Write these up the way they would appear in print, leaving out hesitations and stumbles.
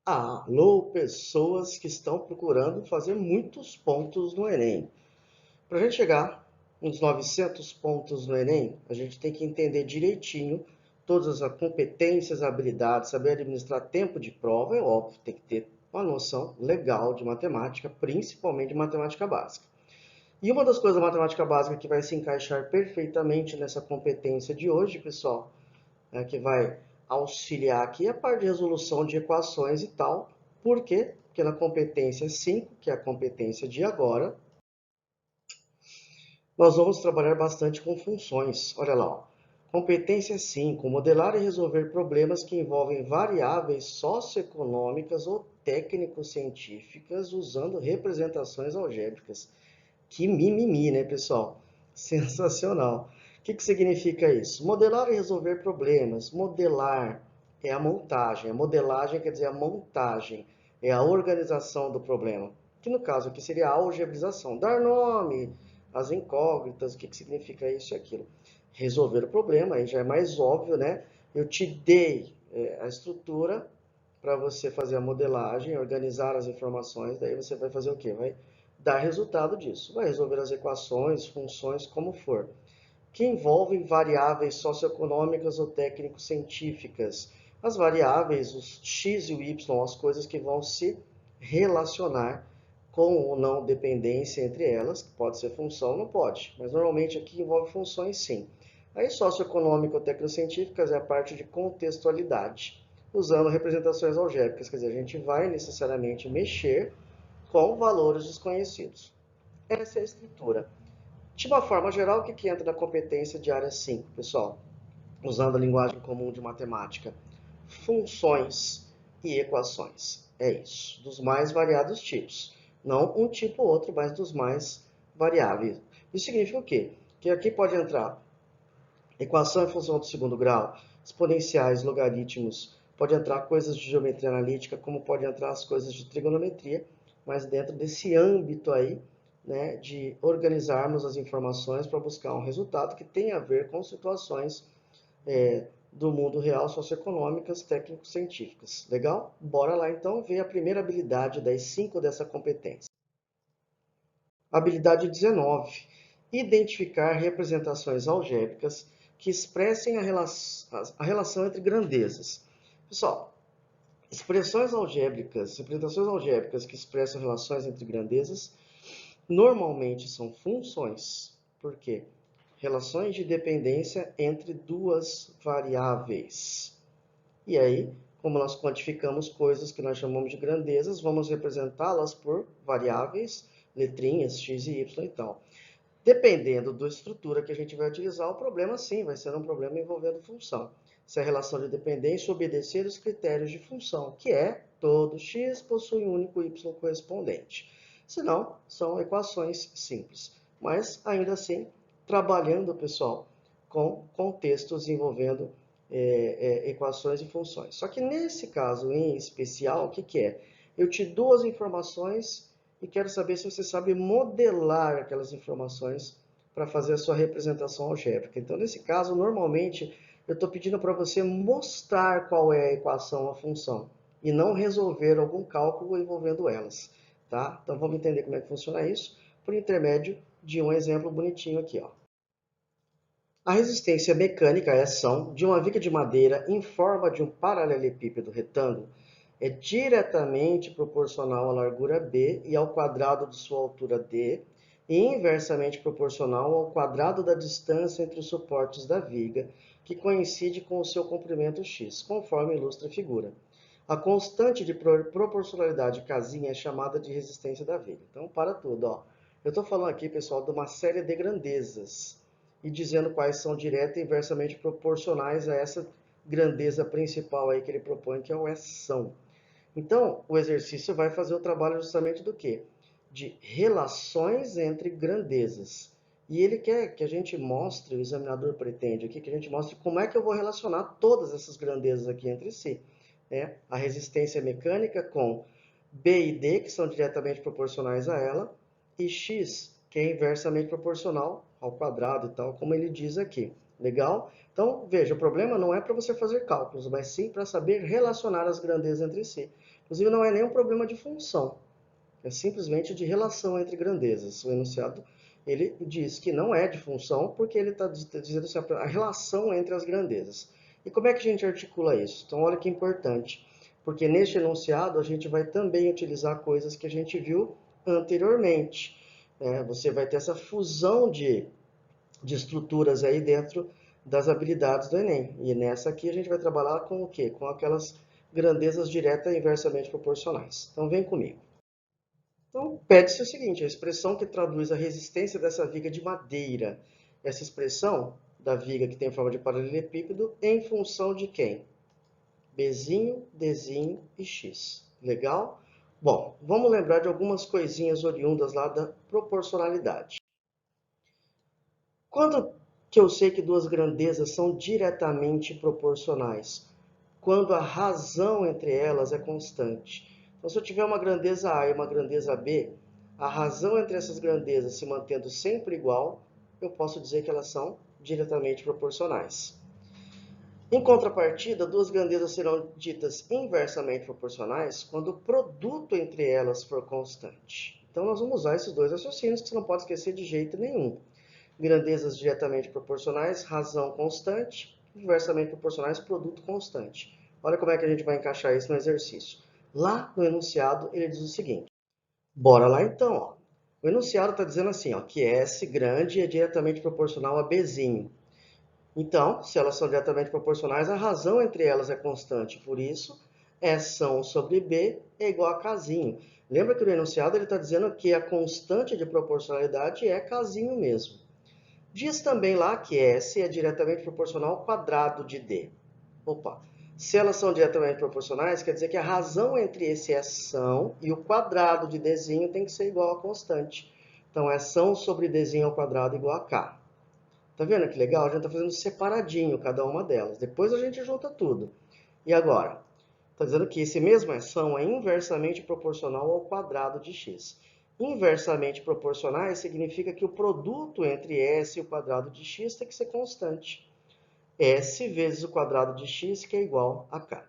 Alô, pessoas que estão procurando fazer muitos pontos no Enem. Para a gente chegar nos 900 pontos no Enem, a gente tem que entender direitinho todas as competências, habilidades, saber administrar tempo de prova, é óbvio, tem que ter uma noção legal de matemática, principalmente de matemática básica. E uma das coisas da matemática básica que vai se encaixar perfeitamente nessa competência de hoje, pessoal, que vai auxiliar aqui a parte de resolução de equações e tal. Por quê? Porque na competência 5, que é a competência de agora, nós vamos trabalhar bastante com funções. Olha lá, ó. Competência 5, modelar e resolver problemas que envolvem variáveis socioeconômicas ou técnico-científicas usando representações algébricas. Que mimimi, né, pessoal? Sensacional. O que significa isso? Modelar e resolver problemas. Modelar é a montagem. A modelagem quer dizer a montagem, é a organização do problema. Que no caso aqui seria a algebrização. Dar nome às incógnitas, o que significa isso e aquilo. Resolver o problema, aí já é mais óbvio, né? Eu te dei a estrutura para você fazer a modelagem, organizar as informações, daí você vai fazer o quê? Vai dar resultado disso. Vai resolver as equações, funções, como for, que envolvem variáveis socioeconômicas ou técnico-científicas. As variáveis, os x e o y, as coisas que vão se relacionar com ou não dependência entre elas, que pode ser função, não pode, mas normalmente aqui envolve funções sim. Aí socioeconômica ou tecnocientíficas é a parte de contextualidade, usando representações algébricas, quer dizer, a gente vai necessariamente mexer com valores desconhecidos. Essa é a estrutura. De uma forma geral, o que entra na competência de área 5, pessoal? Usando a linguagem comum de matemática. Funções e equações. É isso. Dos mais variados tipos. Não um tipo ou outro, mas dos mais variáveis. Isso significa o quê? Que aqui pode entrar equação em função do segundo grau, exponenciais, logaritmos, pode entrar coisas de geometria analítica, como pode entrar as coisas de trigonometria, mas dentro desse âmbito aí, né, de organizarmos as informações para buscar um resultado que tem a ver com situações do mundo real, socioeconômicas, técnico-científicas. Legal? Bora lá então ver a primeira habilidade das 5 dessa competência. Habilidade 19. Identificar representações algébricas que expressem a relação entre grandezas. Pessoal, representações algébricas que expressam relações entre grandezas, normalmente são funções. Por quê? Relações de dependência entre duas variáveis. E aí, como nós quantificamos coisas que nós chamamos de grandezas, vamos representá-las por variáveis, letrinhas, x e y e tal. Dependendo da estrutura que a gente vai utilizar, o problema sim vai ser um problema envolvendo função. Se a relação de dependência obedecer os critérios de função, que é todo x possui um único y correspondente. Se não, são equações simples. Mas, ainda assim, trabalhando, pessoal, com contextos envolvendo equações e funções. Só que nesse caso em especial, o que é? Eu te dou as informações e quero saber se você sabe modelar aquelas informações para fazer a sua representação algébrica. Então, nesse caso, normalmente, eu estou pedindo para você mostrar qual é a equação, a função, e não resolver algum cálculo envolvendo elas. Tá? Então, vamos entender como é que funciona isso por intermédio de um exemplo bonitinho aqui. Ó. A resistência mecânica, a ação, de uma viga de madeira em forma de um paralelepípedo retângulo é diretamente proporcional à largura B e ao quadrado de sua altura D, e inversamente proporcional ao quadrado da distância entre os suportes da viga, que coincide com o seu comprimento x, conforme ilustra a figura. A constante de proporcionalidade casinha é chamada de resistência da viga. Então, para tudo, ó. Eu estou falando aqui, pessoal, de uma série de grandezas e dizendo quais são direta e inversamente proporcionais a essa grandeza principal aí que ele propõe, que é o S-são. Então, o exercício vai fazer o trabalho justamente do quê? De relações entre grandezas. E ele quer que a gente mostre, o examinador pretende aqui, que a gente mostre como é que eu vou relacionar todas essas grandezas aqui entre si. Né? A resistência mecânica com B e D, que são diretamente proporcionais a ela, e X, que é inversamente proporcional ao quadrado e tal, como ele diz aqui. Legal? Então, veja, o problema não é para você fazer cálculos, mas sim para saber relacionar as grandezas entre si. Inclusive, não é nem um problema de função, é simplesmente de relação entre grandezas. O enunciado, ele diz que não é de função, porque ele está dizendo assim, a relação entre as grandezas. E como é que a gente articula isso? Então, olha que importante, porque neste enunciado a gente vai também utilizar coisas que a gente viu anteriormente. Você vai ter essa fusão de estruturas aí dentro das habilidades do Enem. E nessa aqui a gente vai trabalhar com o quê? Com aquelas grandezas direta e inversamente proporcionais. Então vem comigo. Então pede-se o seguinte, a expressão que traduz a resistência dessa viga de madeira. Essa expressão da viga que tem forma de paralelepípedo em função de quem? Bzinho, Dzinho e X. Legal? Bom, vamos lembrar de algumas coisinhas oriundas lá da proporcionalidade. Quando que eu sei que duas grandezas são diretamente proporcionais? Quando a razão entre elas é constante. Então, se eu tiver uma grandeza A e uma grandeza B, a razão entre essas grandezas se mantendo sempre igual, eu posso dizer que elas são diretamente proporcionais. Em contrapartida, duas grandezas serão ditas inversamente proporcionais quando o produto entre elas for constante. Então, nós vamos usar esses dois raciocínios que você não pode esquecer de jeito nenhum. Grandezas diretamente proporcionais, razão constante, inversamente proporcionais, produto constante. Olha como é que a gente vai encaixar isso no exercício. Lá no enunciado, ele diz o seguinte. Bora lá então. Ó. O enunciado está dizendo assim, ó, que S grande é diretamente proporcional a Bzinho. Então, se elas são diretamente proporcionais, a razão entre elas é constante. Por isso, S sobre B é igual a Kzinho. Lembra que no enunciado ele está dizendo que a constante de proporcionalidade é Kzinho mesmo. Diz também lá que S é diretamente proporcional ao quadrado de D. Opa! Se elas são diretamente proporcionais, quer dizer que a razão entre esse S e o quadrado de Dzinho tem que ser igual a constante. Então, S sobre Dzinho ao quadrado igual a K. Tá vendo que legal? A gente está fazendo separadinho cada uma delas. Depois a gente junta tudo. E agora? Está dizendo que esse mesmo ação é inversamente proporcional ao quadrado de x. Inversamente proporcionais significa que o produto entre s e o quadrado de x tem que ser constante. S vezes o quadrado de x, que é igual a k.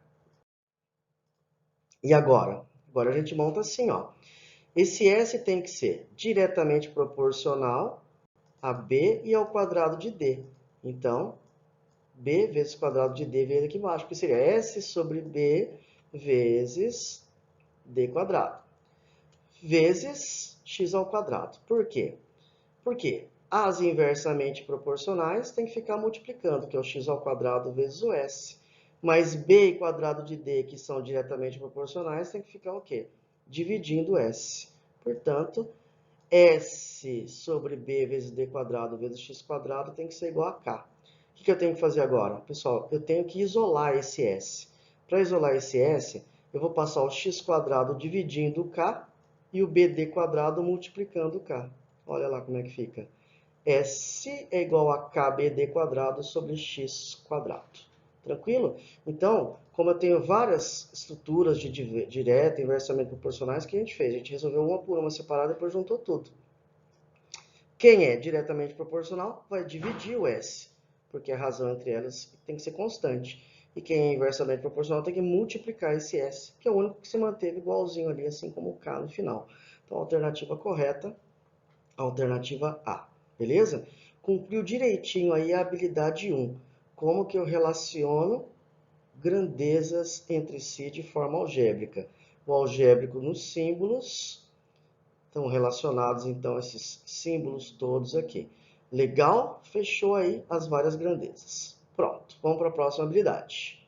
E agora? Agora a gente monta assim, ó. Esse s tem que ser diretamente proporcional a b e ao quadrado de d. Então, b vezes o quadrado de d veio aqui embaixo, que seria s sobre b vezes d quadrado, vezes x ao quadrado. Por quê? Porque as inversamente proporcionais tem que ficar multiplicando, que é o x ao quadrado vezes o s. Mas b e quadrado de d, que são diretamente proporcionais, tem que ficar o quê? Dividindo s. Portanto, s sobre b vezes d quadrado vezes x quadrado tem que ser igual a k. O que eu tenho que fazer agora? Pessoal, eu tenho que isolar esse s. Para isolar esse s, eu vou passar o x quadrado dividindo o k e o bd quadrado multiplicando o k. Olha lá como é que fica. S é igual a kbd quadrado sobre x quadrado. Tranquilo? Então, como eu tenho várias estruturas de direta e inversamente proporcionais, o que a gente fez? A gente resolveu uma por uma separada e depois juntou tudo. Quem é diretamente proporcional vai dividir o S, porque a razão entre elas tem que ser constante. E quem é inversamente proporcional tem que multiplicar esse S, que é o único que se manteve igualzinho ali, assim como o K no final. Então, a alternativa correta, a alternativa A. Beleza? Cumpriu direitinho aí a habilidade 1. Como que eu relaciono grandezas entre si de forma algébrica? O algébrico nos símbolos. Estão relacionados, então, esses símbolos todos aqui. Legal? Fechou aí as várias grandezas. Pronto, vamos para a próxima habilidade.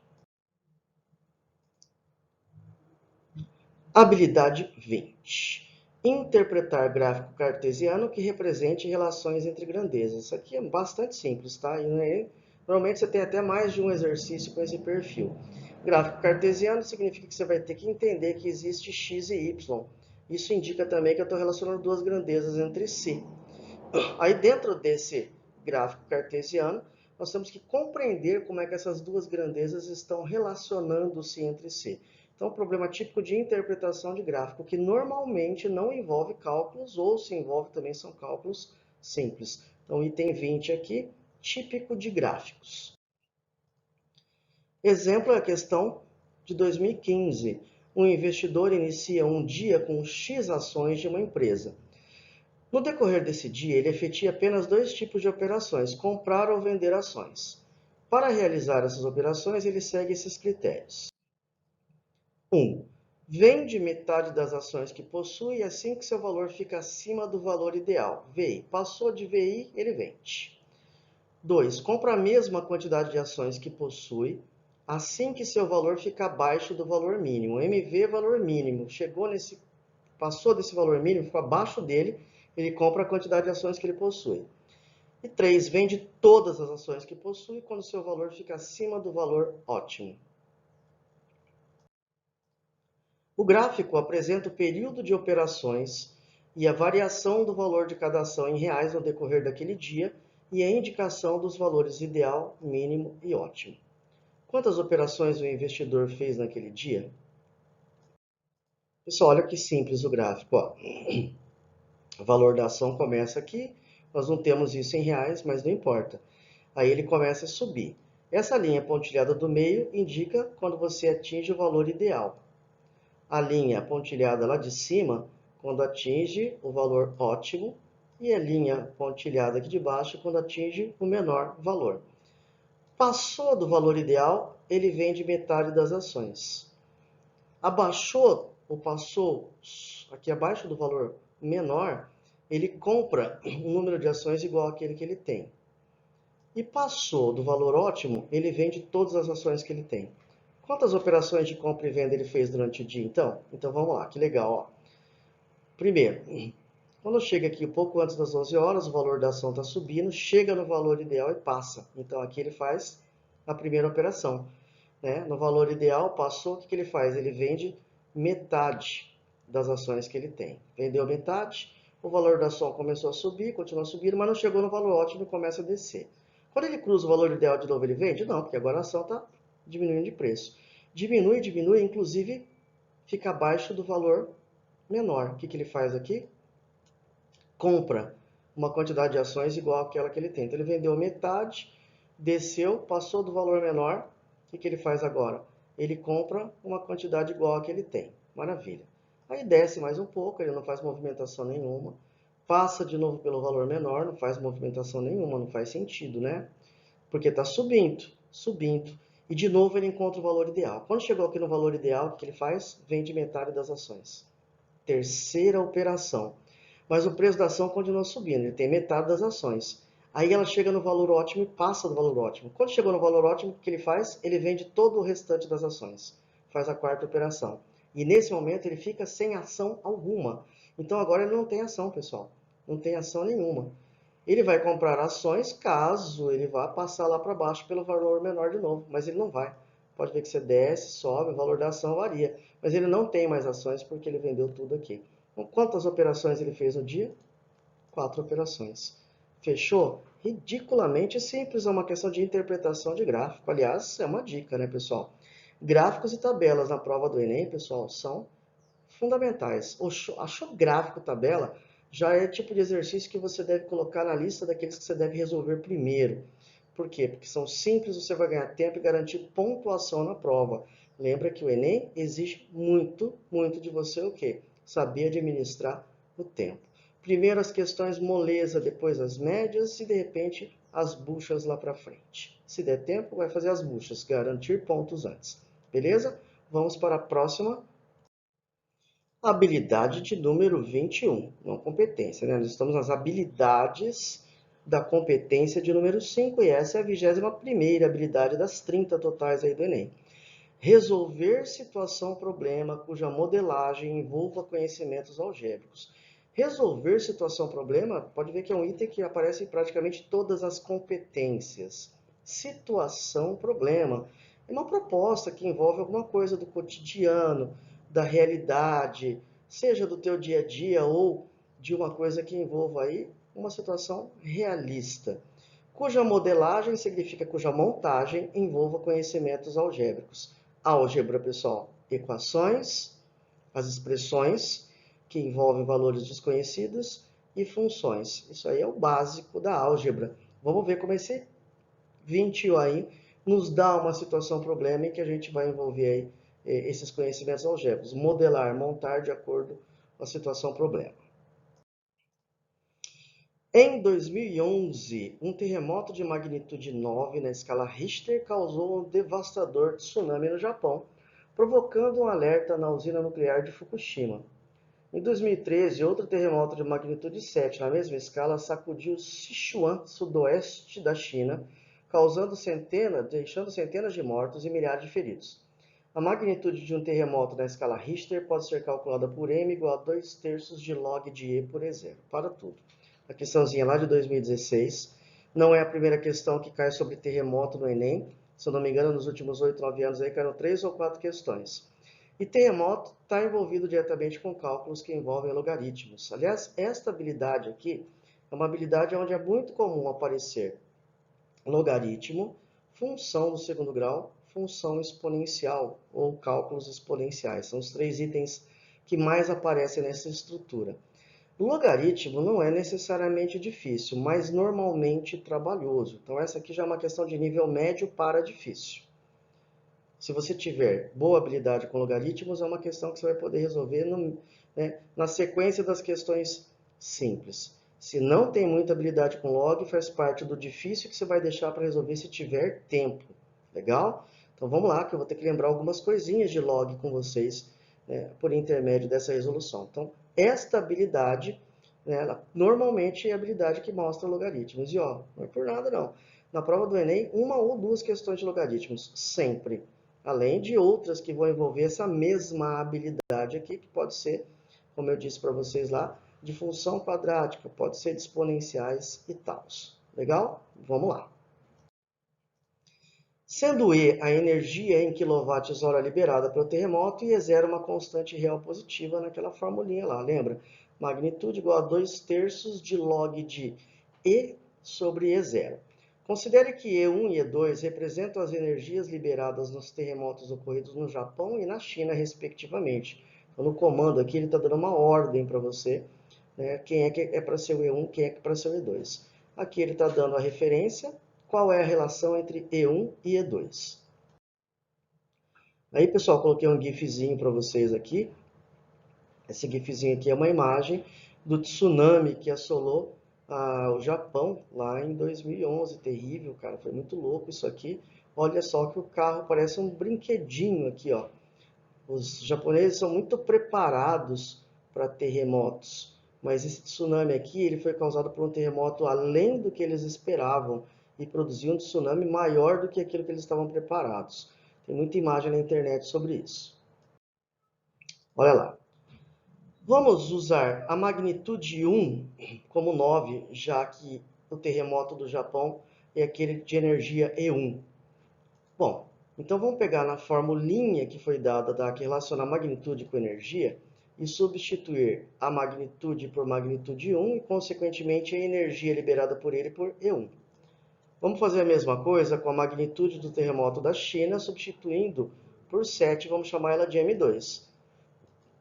Habilidade 20. Interpretar gráfico cartesiano que represente relações entre grandezas. Isso aqui é bastante simples, tá? E normalmente você tem até mais de um exercício com esse perfil. Gráfico cartesiano significa que você vai ter que entender que existe x e y. Isso indica também que eu estou relacionando duas grandezas entre si. Aí dentro desse gráfico cartesiano, nós temos que compreender como é que essas duas grandezas estão relacionando-se entre si. Então, o problema típico de interpretação de gráfico, que normalmente não envolve cálculos, ou se envolve também são cálculos simples. Então, item 20 aqui típico de gráficos. Exemplo é a questão de 2015. Um investidor inicia um dia com X ações de uma empresa. No decorrer desse dia, ele efetua apenas dois tipos de operações, comprar ou vender ações. Para realizar essas operações, ele segue esses critérios. 1. Vende metade das ações que possui assim que seu valor fica acima do valor ideal. VI. Passou de VI, ele vende. 2. Compra a mesma quantidade de ações que possui assim que seu valor fica abaixo do valor mínimo. MV, valor mínimo. Passou desse valor mínimo, ficou abaixo dele, ele compra a quantidade de ações que ele possui. E 3. Vende todas as ações que possui quando seu valor fica acima do valor ótimo. O gráfico apresenta o período de operações e a variação do valor de cada ação em reais no decorrer daquele dia e a indicação dos valores ideal, mínimo e ótimo. Quantas operações o investidor fez naquele dia? Pessoal, olha que simples o gráfico. Ó. O valor da ação começa aqui, nós não temos isso em reais, mas não importa. Aí ele começa a subir. Essa linha pontilhada do meio indica quando você atinge o valor ideal. A linha pontilhada lá de cima, quando atinge o valor ótimo, e a linha pontilhada aqui de baixo, quando atinge o menor valor. Passou do valor ideal, ele vende metade das ações. Abaixou ou passou aqui abaixo do valor menor, ele compra um número de ações igual àquele que ele tem. E passou do valor ótimo, ele vende todas as ações que ele tem. Quantas operações de compra e venda ele fez durante o dia, então? Então vamos lá, que legal. Ó. Primeiro, quando chega aqui um pouco antes das 11 horas, o valor da ação está subindo, chega no valor ideal e passa. Então aqui ele faz a primeira operação. Né? No valor ideal, passou, o que ele faz? Ele vende metade das ações que ele tem. Vendeu metade, o valor da ação começou a subir, continua subindo, mas não chegou no valor ótimo e começa a descer. Quando ele cruza o valor ideal de novo, ele vende? Não, porque agora a ação está diminuindo de preço. Diminui, inclusive fica abaixo do valor menor. O que ele faz aqui? Compra uma quantidade de ações igual àquela que ele tem. Então ele vendeu metade, desceu, passou do valor menor. O que ele faz agora? Ele compra uma quantidade igual à que ele tem. Maravilha. Aí desce mais um pouco, ele não faz movimentação nenhuma. Passa de novo pelo valor menor, não faz movimentação nenhuma, não faz sentido, né? Porque está subindo, subindo. E de novo ele encontra o valor ideal. Quando chegou aqui no valor ideal, o que ele faz? Vende metade das ações. Terceira operação. Mas o preço da ação continua subindo, ele tem metade das ações. Aí ela chega no valor ótimo e passa do valor ótimo. Quando chegou no valor ótimo, o que ele faz? Ele vende todo o restante das ações. Faz a quarta operação. E nesse momento ele fica sem ação alguma. Então agora ele não tem ação, pessoal. Não tem ação nenhuma. Ele vai comprar ações caso ele vá passar lá para baixo pelo valor menor de novo. Mas ele não vai. Pode ver que você desce, sobe, o valor da ação varia. Mas ele não tem mais ações porque ele vendeu tudo aqui. Então, quantas operações ele fez no dia? 4 operações. Fechou? Ridiculamente simples, é uma questão de interpretação de gráfico. Aliás, é uma dica, né, pessoal? Gráficos e tabelas na prova do Enem, pessoal, são fundamentais. Achou gráfico, tabela, já é tipo de exercício que você deve colocar na lista daqueles que você deve resolver primeiro. Por quê? Porque são simples, você vai ganhar tempo e garantir pontuação na prova. Lembra que o Enem exige muito, muito de você o quê? Saber administrar o tempo. Primeiro as questões moleza, depois as médias e de repente as buchas lá para frente. Se der tempo, vai fazer as buchas, garantir pontos antes. Beleza? Vamos para a próxima. Habilidade de número 21, não competência, né? Nós estamos nas habilidades da competência de número 5 e essa é a 21ª habilidade das 30 totais aí do Enem. Resolver situação-problema cuja modelagem envolva conhecimentos algébricos. Resolver situação-problema, pode ver que é um item que aparece em praticamente todas as competências. Situação-problema é uma proposta que envolve alguma coisa do cotidiano, da realidade, seja do teu dia a dia ou de uma coisa que envolva aí uma situação realista, cuja modelagem significa cuja montagem envolva conhecimentos algébricos. Álgebra, pessoal, equações, as expressões que envolvem valores desconhecidos e funções. Isso aí é o básico da álgebra. Vamos ver como esse 20 aí nos dá uma situação problema em que a gente vai envolver aí esses conhecimentos algébricos, modelar, montar de acordo com a situação problema. Em 2011, um terremoto de magnitude 9 na escala Richter causou um devastador tsunami no Japão, provocando um alerta na usina nuclear de Fukushima. Em 2013, outro terremoto de magnitude 7 na mesma escala sacudiu Sichuan, sudoeste da China, deixando centenas de mortos e milhares de feridos. A magnitude de um terremoto na escala Richter pode ser calculada por m igual a 2/3 de log de E por E0. Para tudo. A questãozinha lá de 2016 não é a primeira questão que cai sobre terremoto no Enem. Se eu não me engano, nos últimos 8, 9 anos aí caíram 3 ou 4 questões. E terremoto está envolvido diretamente com cálculos que envolvem logaritmos. Aliás, esta habilidade aqui é uma habilidade onde é muito comum aparecer logaritmo, função no segundo grau, função exponencial ou cálculos exponenciais. São os 3 itens que mais aparecem nessa estrutura. Logaritmo não é necessariamente difícil, mas normalmente trabalhoso. Então essa aqui já é uma questão de nível médio para difícil. Se você tiver boa habilidade com logaritmos, é uma questão que você vai poder resolver na sequência das questões simples. Se não tem muita habilidade com log, faz parte do difícil que você vai deixar para resolver se tiver tempo. Legal? Então vamos lá, que eu vou ter que lembrar algumas coisinhas de log com vocês, por intermédio dessa resolução. Então, esta habilidade, ela normalmente é a habilidade que mostra logaritmos. E ó, não é por nada não. Na prova do Enem, 1 ou 2 questões de logaritmos, sempre. Além de outras que vão envolver essa mesma habilidade aqui, que pode ser, como eu disse para vocês lá, de função quadrática, pode ser de exponenciais e tal. Legal? Vamos lá. Sendo E a energia em kWh liberada pelo terremoto e E0 uma constante real positiva naquela formulinha lá, lembra? Magnitude igual a 2/3 de log de E sobre E0. Considere que E1 e E2 representam as energias liberadas nos terremotos ocorridos no Japão e na China, respectivamente. Então, no comando aqui, ele está dando uma ordem para você, quem é que é para ser o E1, quem é que é para ser o E2. Aqui ele está dando a referência, qual é a relação entre E1 e E2. Aí, pessoal, coloquei um gifzinho para vocês aqui. Esse gifzinho aqui é uma imagem do tsunami que assolou o Japão lá em 2011. Terrível, cara, foi muito louco isso aqui. Olha só que o carro parece um brinquedinho aqui, ó. Os japoneses são muito preparados para terremotos, mas esse tsunami aqui ele foi causado por um terremoto além do que eles esperavam e produziu um tsunami maior do que aquilo que eles estavam preparados. Tem muita imagem na internet sobre isso. Olha lá. Vamos usar a magnitude 1 como 9, já que o terremoto do Japão é aquele de energia E1. Bom, então vamos pegar na formulinha que foi dada, que relaciona a magnitude com energia, e substituir a magnitude por magnitude 1 e, consequentemente, a energia liberada por ele por E1. Vamos fazer a mesma coisa com a magnitude do terremoto da China, substituindo por 7, vamos chamar ela de M2.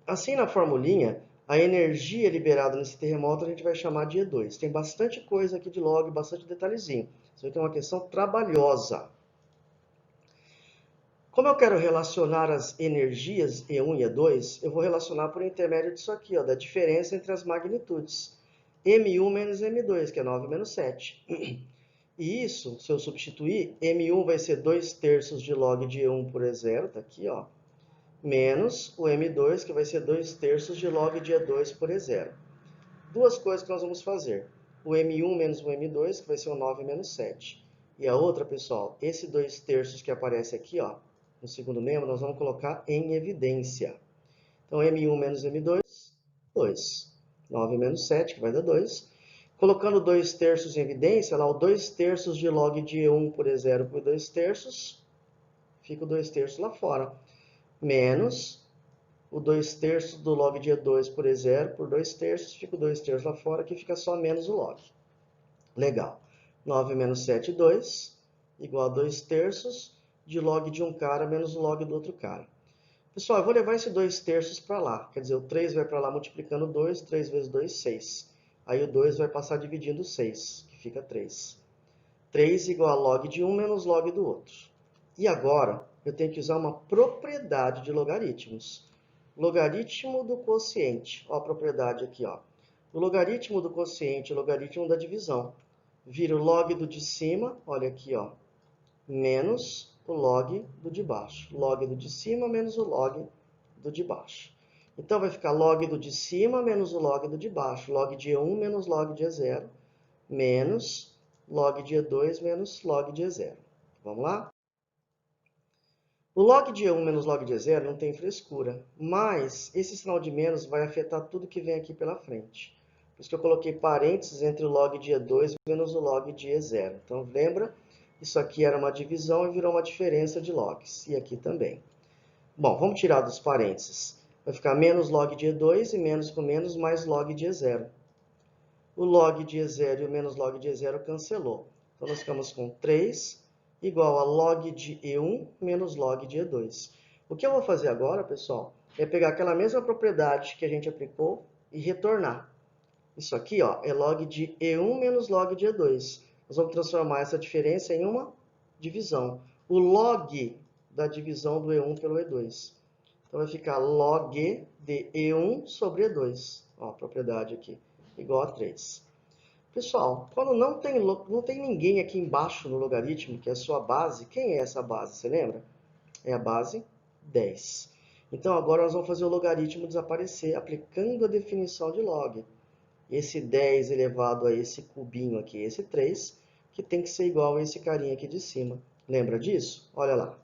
Assim, na formulinha, a energia liberada nesse terremoto a gente vai chamar de E2. Tem bastante coisa aqui de log, bastante detalhezinho. Isso aqui é uma questão trabalhosa. Como eu quero relacionar as energias E1 e E2, eu vou relacionar por intermédio disso aqui, ó, da diferença entre as magnitudes. M1 menos M2, que é 9 menos 7. E isso, se eu substituir, M1 vai ser 2/3 de log de E1 por E0, tá aqui, ó, menos o M2, que vai ser 2/3 de log de E2 por E0. Duas coisas que nós vamos fazer. O M1 menos o M2, que vai ser o 9 menos 7. E a outra, pessoal, esse 2/3 que aparece aqui, ó, no segundo membro, nós vamos colocar em evidência. Então, M1 menos M2, 2. 9 menos 7, que vai dar 2. Colocando 2/3 em evidência, lá o 2/3 de log de E1 por E0 por 2/3, fica o 2/3 lá fora. Menos o 2/3 do log de E2 por E0 por 2/3, fica o 2/3 lá fora, que fica só menos o log. Legal. 9 menos 7, 2, igual a 2/3 de log de um cara menos o log do outro cara. Pessoal, eu vou levar esse 2/3 para lá. Quer dizer, o 3 vai para lá multiplicando 2, 3 vezes 2, 6. Aí o 2 vai passar dividindo 6, que fica 3. 3 igual a log de um menos log do outro. E agora, eu tenho que usar uma propriedade de logaritmos. Logaritmo do quociente. Ó a propriedade aqui, ó. O logaritmo do quociente é o logaritmo da divisão. Vira o log do de cima, olha aqui, ó, menos o log do de baixo. Log do de cima menos o log do de baixo. Então, vai ficar log do de cima menos o log do de baixo. Log de E1 menos log de E0, menos log de E2 menos log de E0. Vamos lá? O log de E1 menos log de E0 não tem frescura, mas esse sinal de menos vai afetar tudo que vem aqui pela frente. Por isso que eu coloquei parênteses entre o log de E2 menos o log de E0. Então, lembra? Isso aqui era uma divisão e virou uma diferença de logs. E aqui também. Bom, vamos tirar dos parênteses. Vai ficar menos log de E2 e menos com menos mais log de E0. O log de E0 e o menos log de E0 cancelou. Então, nós ficamos com 3 igual a log de E1 menos log de E2. O que eu vou fazer agora, pessoal, é pegar aquela mesma propriedade que a gente aplicou e retornar. Isso aqui, ó, é log de E1 menos log de E2. Nós vamos transformar essa diferença em uma divisão. O log da divisão do E1 pelo E2. Então, vai ficar log de E1 sobre E2. Ó, a propriedade aqui, igual a 3. Pessoal, quando não tem ninguém aqui embaixo no logaritmo, que é a sua base, quem é essa base? Você lembra? É a base 10. Então, agora nós vamos fazer o logaritmo desaparecer, aplicando a definição de log. Esse 10 elevado a esse cubinho aqui, esse 3, que tem que ser igual a esse carinha aqui de cima. Lembra disso? Olha lá.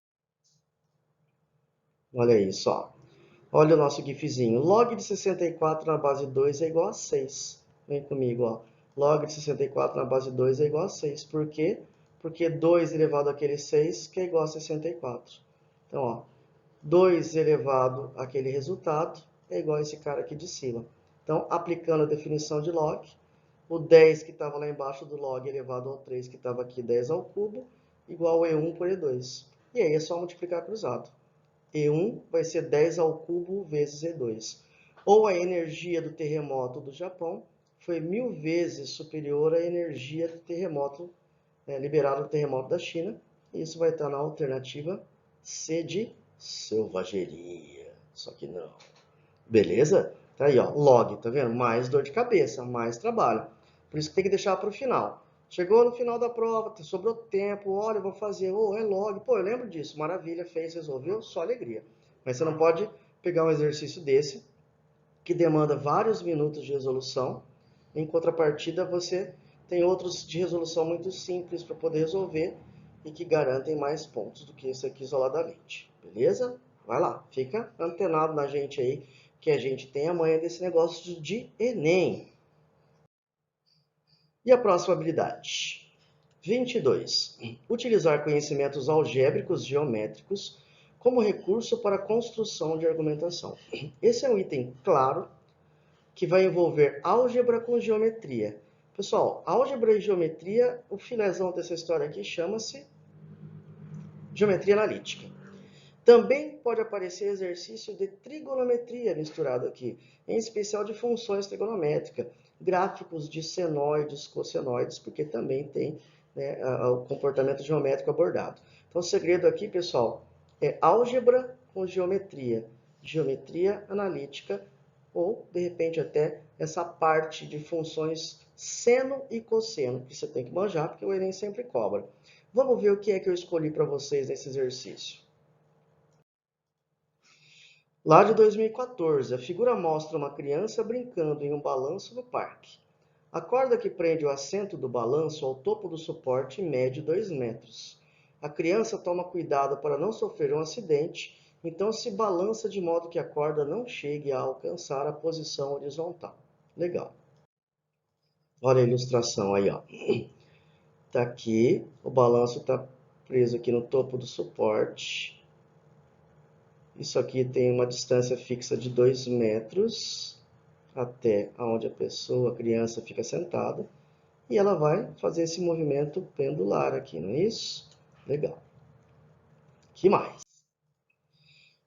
Olha isso, ó. Olha o nosso gifzinho. Log de 64 na base 2 é igual a 6. Vem comigo, ó. Log de 64 na base 2 é igual a 6. Por quê? Porque 2 elevado àquele 6, que é igual a 64. Então, ó, 2 elevado àquele resultado é igual a esse cara aqui de cima. Então, aplicando a definição de log, o 10 que estava lá embaixo do log elevado ao 3, que estava aqui 10 ao cubo, igual a E1 por E2. E aí é só multiplicar cruzado. E1 vai ser 10 ao cubo vezes E2. Ou a energia do terremoto do Japão foi 1000 vezes superior à energia do terremoto liberado do terremoto da China. E isso vai estar na alternativa C de selvageria. Só que não. Beleza? Tá aí, ó, log, tá vendo? Mais dor de cabeça, mais trabalho. Por isso que tem que deixar para o final. Chegou no final da prova, sobrou tempo, olha, eu vou fazer, é log. Pô, eu lembro disso, maravilha, fez, resolveu, só alegria. Mas você não pode pegar um exercício desse, que demanda vários minutos de resolução. Em contrapartida, você tem outros de resolução muito simples para poder resolver e que garantem mais pontos do que esse aqui isoladamente. Beleza? Vai lá, fica antenado na gente aí, que a gente tem amanhã desse negócio de Enem. E a próxima habilidade? 22. Utilizar conhecimentos algébricos geométricos como recurso para a construção de argumentação. Esse é um item claro que vai envolver álgebra com geometria. Pessoal, álgebra e geometria, o filézão dessa história aqui chama-se geometria analítica. Também pode aparecer exercício de trigonometria misturado aqui, em especial de funções trigonométricas, gráficos de senoides, cossenoides, porque também tem o comportamento geométrico abordado. Então, o segredo aqui, pessoal, é álgebra com geometria, geometria analítica, ou, de repente, até essa parte de funções seno e cosseno, que você tem que manjar, porque o Enem sempre cobra. Vamos ver o que é que eu escolhi para vocês nesse exercício. Lá de 2014, a figura mostra uma criança brincando em um balanço no parque. A corda que prende o assento do balanço ao topo do suporte mede 2 metros. A criança toma cuidado para não sofrer um acidente, então se balança de modo que a corda não chegue a alcançar a posição horizontal. Legal. Olha a ilustração aí, ó. Tá aqui, o balanço está preso aqui no topo do suporte. Isso aqui tem uma distância fixa de 2 metros até onde a criança fica sentada. E ela vai fazer esse movimento pendular aqui, não é isso? Legal. Que mais?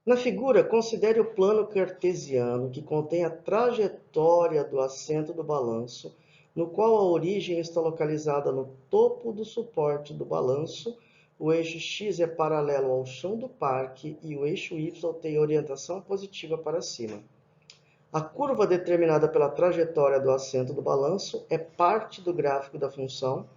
Na figura, considere o plano cartesiano que contém a trajetória do assento do balanço no qual a origem está localizada no topo do suporte do balanço, o eixo X é paralelo ao chão do parque e o eixo Y tem orientação positiva para cima. A curva determinada pela trajetória do assento do balanço é parte do gráfico da função.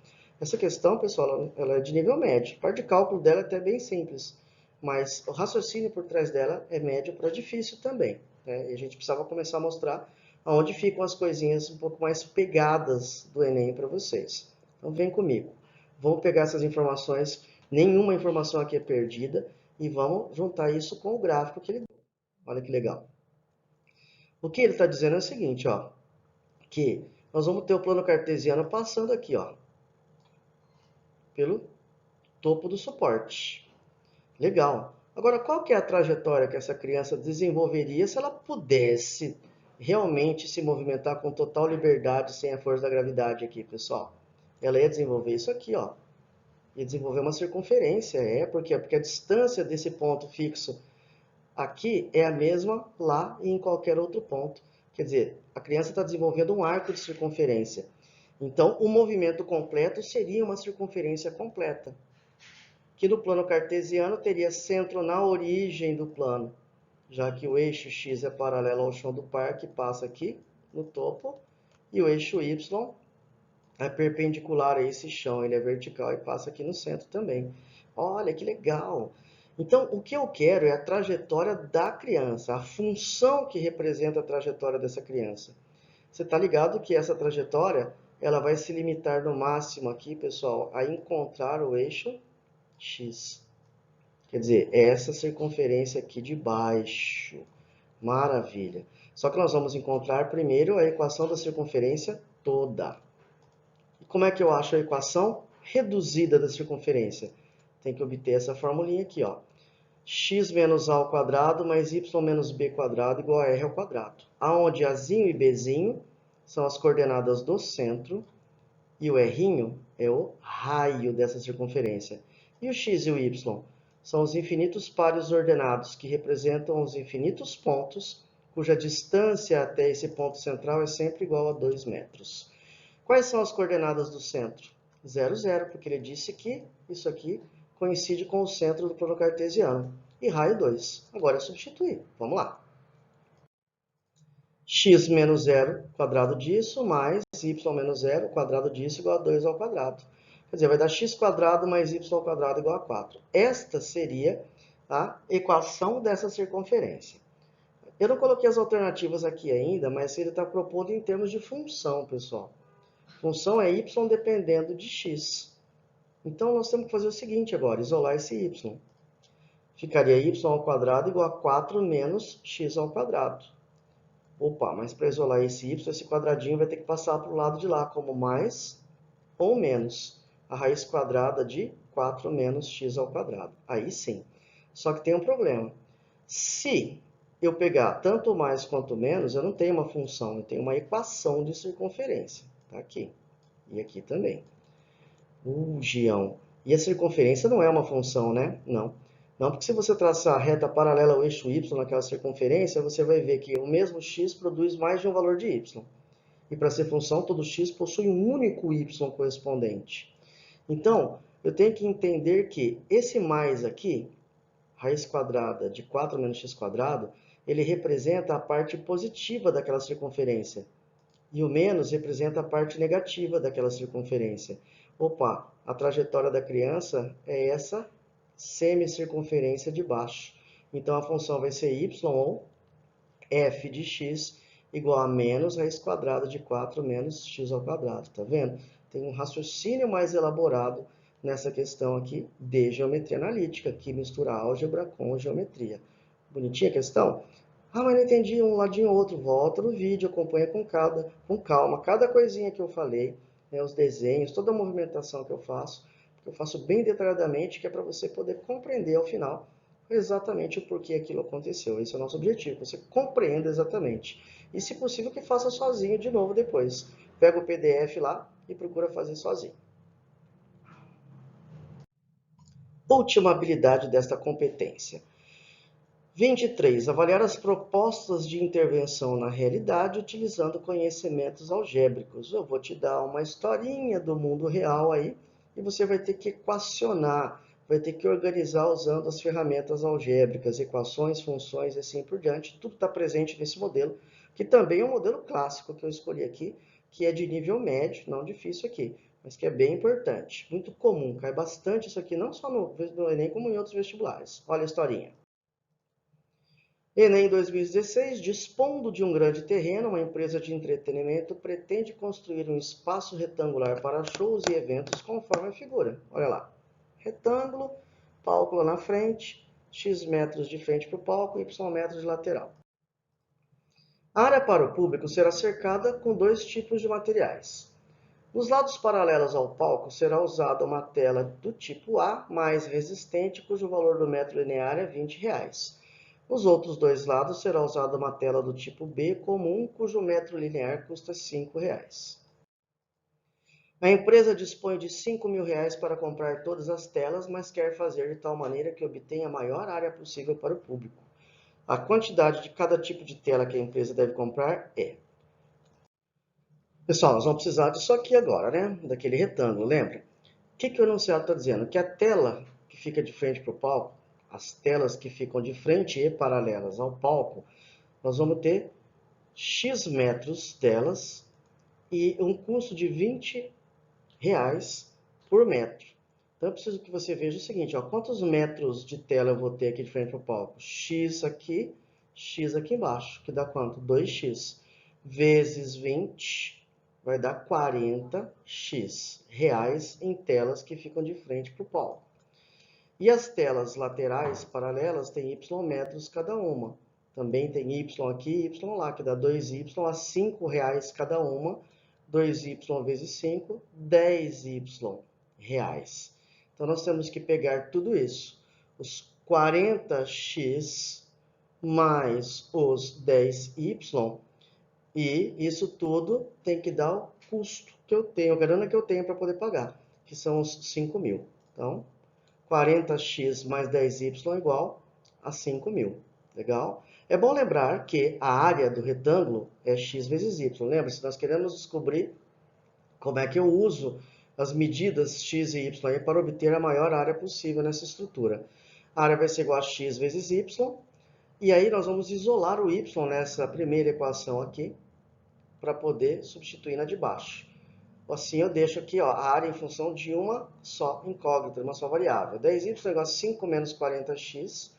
Essa questão, pessoal, ela é de nível médio. A parte de cálculo dela é até bem simples, mas o raciocínio por trás dela é médio para difícil também, né? E a gente precisava começar a mostrar aonde ficam as coisinhas um pouco mais pegadas do Enem para vocês. Então vem comigo. Vamos pegar essas informações, nenhuma informação aqui é perdida, e vamos juntar isso com o gráfico que ele deu. Olha que legal. O que ele está dizendo é o seguinte, ó, que nós vamos ter o plano cartesiano passando aqui, ó, pelo topo do suporte. Legal. Agora, qual que é a trajetória que essa criança desenvolveria se ela pudesse realmente se movimentar com total liberdade sem a força da gravidade aqui, pessoal? Ela ia desenvolver isso aqui, ó. Ia desenvolver uma circunferência, porque a distância desse ponto fixo aqui é a mesma lá e em qualquer outro ponto. Quer dizer, a criança está desenvolvendo um arco de circunferência. Então, o movimento completo seria uma circunferência completa, que no plano cartesiano teria centro na origem do plano, já que o eixo X é paralelo ao chão do parque, passa aqui no topo, e o eixo Y é perpendicular a esse chão, ele é vertical e passa aqui no centro também. Olha que legal! Então, o que eu quero é a trajetória da criança, a função que representa a trajetória dessa criança. Você está ligado que essa trajetória, ela vai se limitar no máximo aqui, pessoal, a encontrar o eixo X. Quer dizer, essa circunferência aqui de baixo. Maravilha! Só que nós vamos encontrar primeiro a equação da circunferência toda. E como é que eu acho a equação reduzida da circunferência? Tem que obter essa formulinha aqui, ó. X menos A ao quadrado mais Y menos B quadrado igual a R ao quadrado. Aonde Azinho e Bzinho são as coordenadas do centro e o R'inho é o raio dessa circunferência. E o X e o Y são os infinitos pares ordenados que representam os infinitos pontos cuja distância até esse ponto central é sempre igual a 2 metros. Quais são as coordenadas do centro? 0, 0, porque ele disse que isso aqui coincide com o centro do plano cartesiano. E raio 2. Agora é substituir. Vamos lá. X menos 0, quadrado disso, mais y menos 0, quadrado disso, igual a 2 ao quadrado. Quer dizer, vai dar x quadrado mais y ao quadrado igual a 4. Esta seria a equação dessa circunferência. Eu não coloquei as alternativas aqui ainda, mas ele está propondo em termos de função, pessoal. Função é y dependendo de x. Então, nós temos que fazer o seguinte agora, isolar esse y. Ficaria y ao quadrado igual a 4 menos x ao quadrado. Opa, mas para isolar esse y, esse quadradinho vai ter que passar para o lado de lá, como mais ou menos a raiz quadrada de 4 menos x ao quadrado. Aí sim. Só que tem um problema. Se eu pegar tanto mais quanto menos, eu não tenho uma função, eu tenho uma equação de circunferência. Tá aqui. E aqui também. Gião. E a circunferência não é uma função, né? Não. Não, porque se você traçar a reta paralela ao eixo y naquela circunferência, você vai ver que o mesmo x produz mais de um valor de y. E para ser função, todo x possui um único y correspondente. Então, eu tenho que entender que esse mais aqui, raiz quadrada de 4 menos x quadrado, ele representa a parte positiva daquela circunferência. E o menos representa a parte negativa daquela circunferência. Opa, a trajetória da criança é essa semicircunferência de baixo. Então, a função vai ser y ou f de x igual a menos raiz quadrada de 4 menos x ao quadrado. Tá vendo? Tem um raciocínio mais elaborado nessa questão aqui de geometria analítica, que mistura álgebra com geometria. Bonitinha a questão? Ah, mas não entendi um ladinho ou outro. Volta no vídeo, acompanha com calma, cada coisinha que eu falei, né, os desenhos, toda a movimentação que eu faço bem detalhadamente, que é para você poder compreender ao final exatamente o porquê aquilo aconteceu. Esse é o nosso objetivo, você compreenda exatamente. E, se possível, que faça sozinho de novo depois. Pega o PDF lá e procura fazer sozinho. Última habilidade desta competência. 23. Avaliar as propostas de intervenção na realidade utilizando conhecimentos algébricos. Eu vou te dar uma historinha do mundo real aí e você vai ter que equacionar, vai ter que organizar usando as ferramentas algébricas, equações, funções e assim por diante. Tudo está presente nesse modelo, que também é um modelo clássico que eu escolhi aqui, que é de nível médio, não difícil aqui, mas que é bem importante. Muito comum, cai bastante isso aqui, não só no Enem, como em outros vestibulares. Olha a historinha. Enem 2016, dispondo de um grande terreno, uma empresa de entretenimento pretende construir um espaço retangular para shows e eventos conforme a figura. Olha lá, retângulo, palco lá na frente, X metros de frente para o palco, Y metros de lateral. A área para o público será cercada com 2 tipos de materiais. Nos lados paralelos ao palco será usada uma tela do tipo A, mais resistente, cujo valor do metro linear é R$20. Nos outros 2 lados será usada uma tela do tipo B comum, cujo metro linear custa R$5. A empresa dispõe de R$5.000 para comprar todas as telas, mas quer fazer de tal maneira que obtenha a maior área possível para o público. A quantidade de cada tipo de tela que a empresa deve comprar é... Pessoal, nós vamos precisar disso aqui agora, né? Daquele retângulo, lembra? O que o enunciado está dizendo? Que a tela que fica de frente para o palco, as telas que ficam de frente e paralelas ao palco, nós vamos ter X metros delas e um custo de R$20 por metro. Então eu preciso que você veja o seguinte, ó, quantos metros de tela eu vou ter aqui de frente para o palco? X aqui embaixo, que dá quanto? 2x vezes 20 vai dar 40x reais em telas que ficam de frente para o palco. E as telas laterais paralelas têm y metros cada uma. Também tem y aqui e y lá, que dá 2y a R$5 cada uma. 2y vezes 5, 10y reais. Então, nós temos que pegar tudo isso. Os 40x mais os 10y. E isso tudo tem que dar o custo que eu tenho, a grana que eu tenho para poder pagar, que são os 5.000. Então, 40x mais 10y igual a 5.000. Legal? É bom lembrar que a área do retângulo é x vezes y. Lembra? Se nós queremos descobrir como é que eu uso as medidas x e y para obter a maior área possível nessa estrutura. A área vai ser igual a x vezes y. E aí nós vamos isolar o y nessa primeira equação aqui, para poder substituir na de baixo. Assim eu deixo aqui ó, a área em função de uma só incógnita, uma só variável. 10y é igual a 5 menos 40x.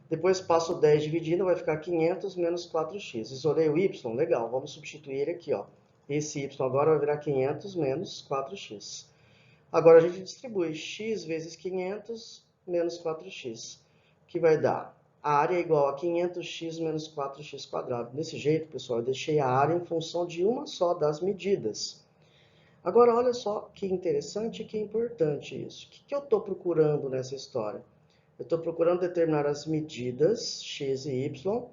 Depois passo o 10 dividindo, vai ficar 500 menos 4x. Isolei o y, legal, vamos substituir ele aqui. Ó. Esse y agora vai virar 500 menos 4x. Agora a gente distribui x vezes 500 menos 4x, que vai dar a área é igual a 500x menos 4x quadrado. Desse jeito, pessoal, eu deixei a área em função de uma só das medidas. Agora, olha só que interessante e que importante isso. O que eu estou procurando nessa história? Eu estou procurando determinar as medidas x e y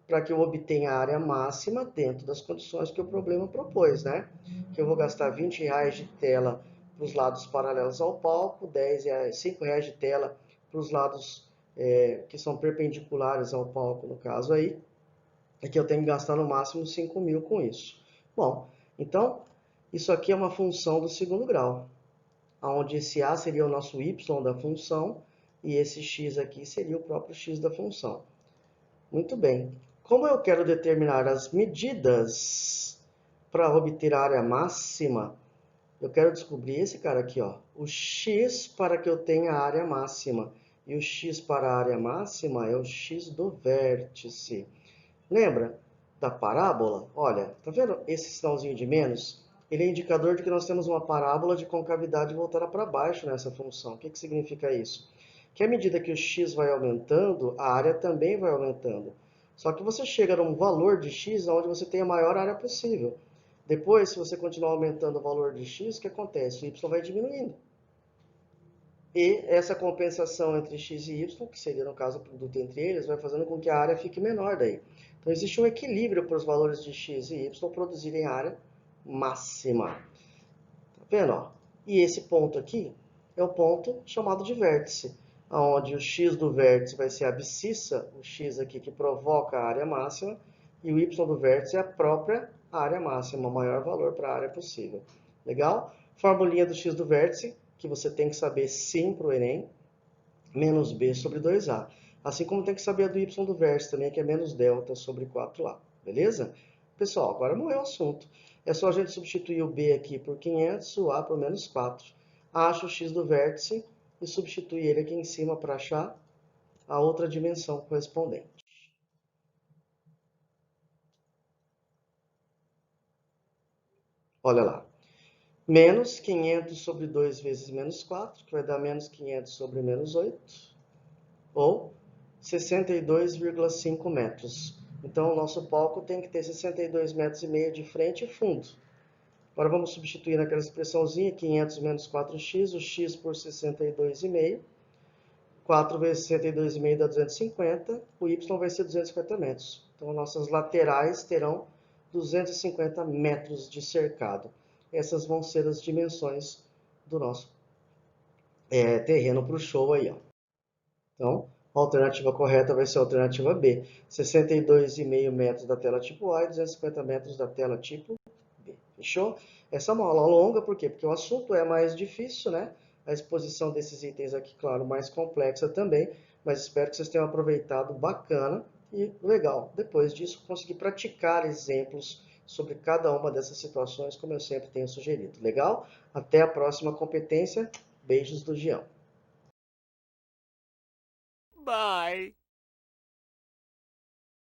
para que eu obtenha a área máxima dentro das condições que o problema propôs, né? Que eu vou gastar R$20 de tela para os lados paralelos ao palco, R$5 de tela para os lados que são perpendiculares ao palco, no caso aí, é que eu tenho que gastar no máximo 5.000 com isso. Bom, então, isso aqui é uma função do segundo grau, onde esse a seria o nosso y da função, e esse x aqui seria o próprio x da função. Muito bem. Como eu quero determinar as medidas para obter a área máxima, eu quero descobrir esse cara aqui, ó, o x para que eu tenha a área máxima. E o x para a área máxima é o x do vértice. Lembra da parábola? Olha, tá vendo esse sinalzinho de menos? Ele é indicador de que nós temos uma parábola de concavidade voltada para baixo nessa função. O que significa isso? Que à medida que o x vai aumentando, a área também vai aumentando. Só que você chega num valor de x onde você tem a maior área possível. Depois, se você continuar aumentando o valor de x, o que acontece? O y vai diminuindo. E essa compensação entre x e y, que seria no caso o produto entre eles, vai fazendo com que a área fique menor daí. Então existe um equilíbrio para os valores de x e y produzirem área máxima. Tá vendo? Ó? E esse ponto aqui é o ponto chamado de vértice. onde o x do vértice vai ser a abscissa, o x aqui que provoca a área máxima, e o y do vértice é a própria área máxima, o maior valor para a área possível. Legal? Formulinha do x do vértice, que você tem que saber sim para o Enem, menos b sobre 2a. Assim como tem que saber a do y do vértice também, que é menos delta sobre 4a. Beleza? Pessoal, agora morreu o assunto. É só a gente substituir o b aqui por 500, o a por menos 4. Acha o x do vértice e substitui ele aqui em cima para achar a outra dimensão correspondente. Olha lá. Menos 500 sobre 2 vezes menos 4, que vai dar menos 500 sobre menos 8, ou 62,5 metros. Então, o nosso palco tem que ter 62 metros e meio de frente e fundo. Agora, vamos substituir naquela expressãozinha, 500 menos 4x, o x por 62,5. 4 vezes 62,5 dá 250, o y vai ser 250 metros. Então, nossas laterais terão 250 metros de cercado. Essas vão ser as dimensões do nosso terreno para o show aí, ó. Então, a alternativa correta vai ser a alternativa B. 62,5 metros da tela tipo A e 250 metros da tela tipo B. Fechou? Essa é uma aula longa, por quê? Porque o assunto é mais difícil, né? A exposição desses itens aqui, claro, mais complexa também, mas espero que vocês tenham aproveitado bacana e legal. Depois disso, conseguir praticar exemplos sobre cada uma dessas situações, como eu sempre tenho sugerido. Legal? Até a próxima competência. Beijos do Gião. Bye.